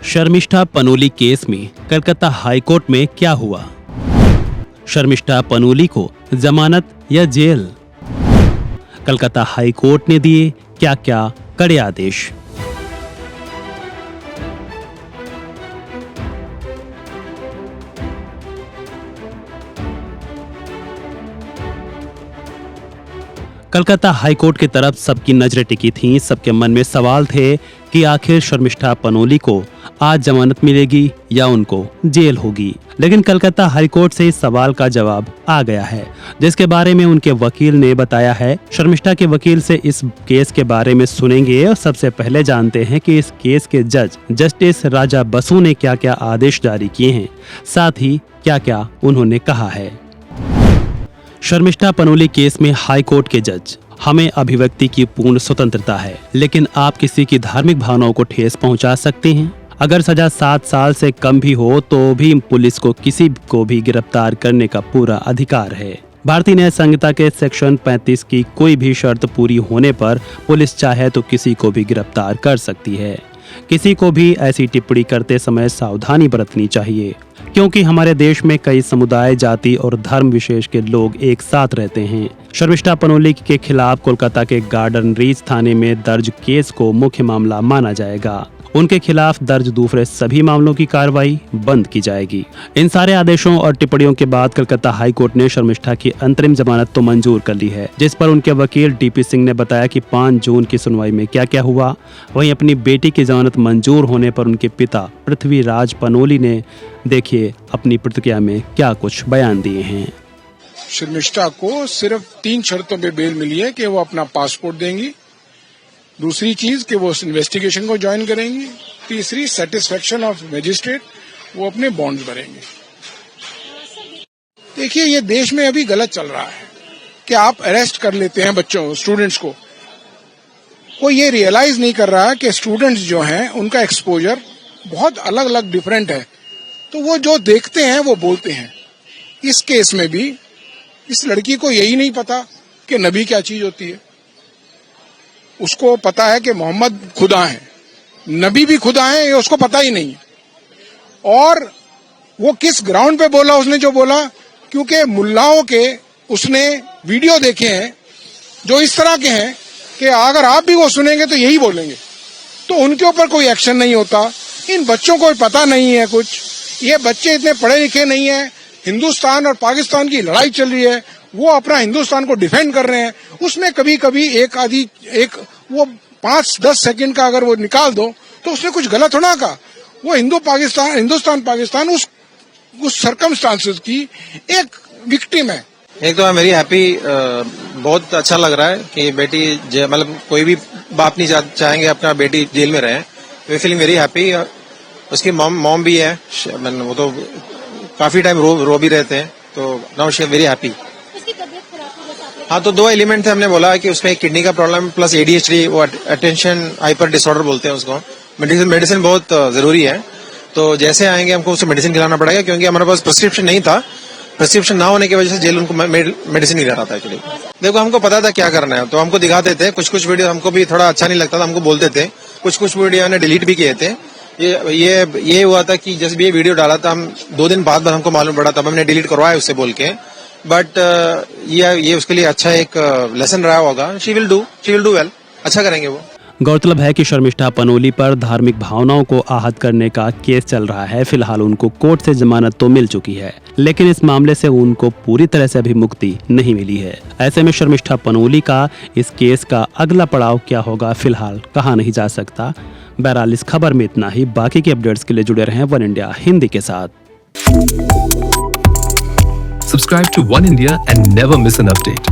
Sharmishtha Panoli case में Calcutta high court में क्या हुआ? शर्मिष्ठा पनोली को जमानत या जेल? कलकत्ता हाईकोर्ट ने दिए क्या क्या कड़े आदेश? कलकत्ता हाईकोर्ट की तरफ सबकी नजरें टिकी थीं। सबके मन में सवाल थे कि आखिर शर्मिष्ठा पनोली को आज जमानत मिलेगी या उनको जेल होगी। लेकिन कलकत्ता हाईकोर्ट से इस सवाल का जवाब आ गया है, जिसके बारे में उनके वकील ने बताया है। शर्मिष्ठा के वकील से इस केस के बारे में सुनेंगे और सबसे पहले जानते हैं कि इस केस के जज जस्टिस राजा बसु ने क्या क्या आदेश जारी किए हैं, साथ ही क्या क्या उन्होंने कहा है। शर्मिष्ठा पनोली केस में हाईकोर्ट के जज: हमें अभिव्यक्ति की पूर्ण स्वतंत्रता है, लेकिन आप किसी की धार्मिक भावनाओं को ठेस पहुंचा सकते हैं। अगर सजा 7 साल से कम भी हो तो भी पुलिस को किसी को भी गिरफ्तार करने का पूरा अधिकार है। भारतीय न्याय संहिता के सेक्शन 35 की कोई भी शर्त पूरी होने पर पुलिस चाहे तो किसी को भी गिरफ्तार कर सकती है। किसी को भी ऐसी टिप्पणी करते समय सावधानी बरतनी चाहिए, क्योंकि हमारे देश में कई समुदाय, जाति और धर्म विशेष के लोग एक साथ रहते हैं। शर्मिष्ठा पनोली के खिलाफ कोलकाता के गार्डन रीच थाने में दर्ज केस को मुख्य मामला माना जाएगा। उनके खिलाफ दर्ज दूसरे सभी मामलों की कार्रवाई बंद की जाएगी। इन सारे आदेशों और टिप्पणियों के बाद कलकत्ता हाईकोर्ट ने शर्मिष्ठा की अंतरिम जमानत तो मंजूर कर ली है, जिस पर उनके वकील डीपी सिंह ने बताया कि 5 जून की सुनवाई में क्या क्या हुआ। वहीं अपनी बेटी की जमानत मंजूर होने पर उनके पिता पृथ्वीराज पनोली ने देखिए अपनी प्रतिक्रिया में क्या कुछ बयान दिए हैं। शर्मिष्ठा को सिर्फ 3 शर्तों पे बेल मिली है कि वो अपना पासपोर्ट देंगी, दूसरी चीज कि वो इन्वेस्टिगेशन को ज्वाइन करेंगी, तीसरी सेटिस्फेक्शन ऑफ मैजिस्ट्रेट, वो अपने बॉन्ड्स भरेंगे। देखिए, ये देश में अभी गलत चल रहा है कि आप अरेस्ट कर लेते हैं बच्चों, स्टूडेंट्स को। कोई ये रियलाइज नहीं कर रहा कि स्टूडेंट्स जो हैं उनका एक्सपोजर बहुत अलग अलग डिफरेंट है, तो वो जो देखते हैं वो बोलते हैं। इस केस में भी इस लड़की को यही नहीं पता कि नबी क्या चीज होती है। उसको पता है कि मोहम्मद खुदा है, नबी भी खुदा है, ये उसको पता ही नहीं है। और वो किस ग्राउंड पे बोला उसने जो बोला, क्योंकि मुल्लाओं के उसने वीडियो देखे हैं जो इस तरह के हैं कि अगर आप भी वो सुनेंगे तो यही बोलेंगे, तो उनके ऊपर कोई एक्शन नहीं होता। इन बच्चों को पता नहीं है कुछ, ये बच्चे इतने पढ़े लिखे नहीं है। हिंदुस्तान और पाकिस्तान की लड़ाई चल रही है, वो अपना हिंदुस्तान को डिफेंड कर रहे हैं। उसमें कभी कभी एक वो 5-10 सेकंड का अगर वो निकाल दो तो उसने कुछ गलत होना का। वो हिंदुस्तान पाकिस्तान उस सर्कमस्टांसेस की एक विक्टिम है। एक तो मेरी हैप्पी, बहुत अच्छा लग रहा है कि बेटी, मतलब कोई भी बाप नहीं चाहेंगे अपना बेटी जेल में रहे। We feeling very happy. उसकी मॉम भी है, वो तो काफी टाइम रो भी रहते हैं, तो now she is very happy. हाँ, तो 2 एलिमेंट थे। हमने बोला कि उसमें एक किडनी का प्रॉब्लम प्लस ADHD, वो अटेंशन हाइपर डिसऑर्डर बोलते हैं उसको। मेडिसिन बहुत जरूरी है, तो जैसे आएंगे हमको उसे मेडिसिन खिलाना पड़ेगा, क्योंकि हमारे पास प्रिस्क्रिप्शन नहीं था। प्रिस्क्रिप्शन ना होने की वजह से जेल उनको मेडिसिन नहीं रहा था एक्चुअली। देखो, हमको पता था क्या करना है, तो हमको दिखाते थे। कुछ वीडियो हमको भी थोड़ा अच्छा नहीं लगता था, हमको बोलते थे। कुछ वीडियो ने डिलीट भी किए थे। ये हुआ था कि जैसे भी ये वीडियो डाला था, हम 2 दिन बाद हमको मालूम पड़ा, तब हमने डिलीट करवाया उससे बोल के। बट ये उसके लिए अच्छा एक लेसन रहा होगा। शी विल डू वेल, अच्छा करेंगे वो। गौरतलब है कि शर्मिष्ठा पनोली पर धार्मिक भावनाओं को आहत करने का केस चल रहा है। फिलहाल उनको कोर्ट से जमानत तो मिल चुकी है, लेकिन इस मामले से उनको पूरी तरह से अभी मुक्ति नहीं मिली है। ऐसे में शर्मिष्ठा पनोली का इस केस का अगला पड़ाव क्या होगा, फिलहाल कहा नहीं जा सकता। बहरहाल इस खबर में इतना ही। बाकी के अपडेट्स के लिए जुड़े रहें वन इंडिया हिंदी के साथ। Subscribe to One India and never miss an update.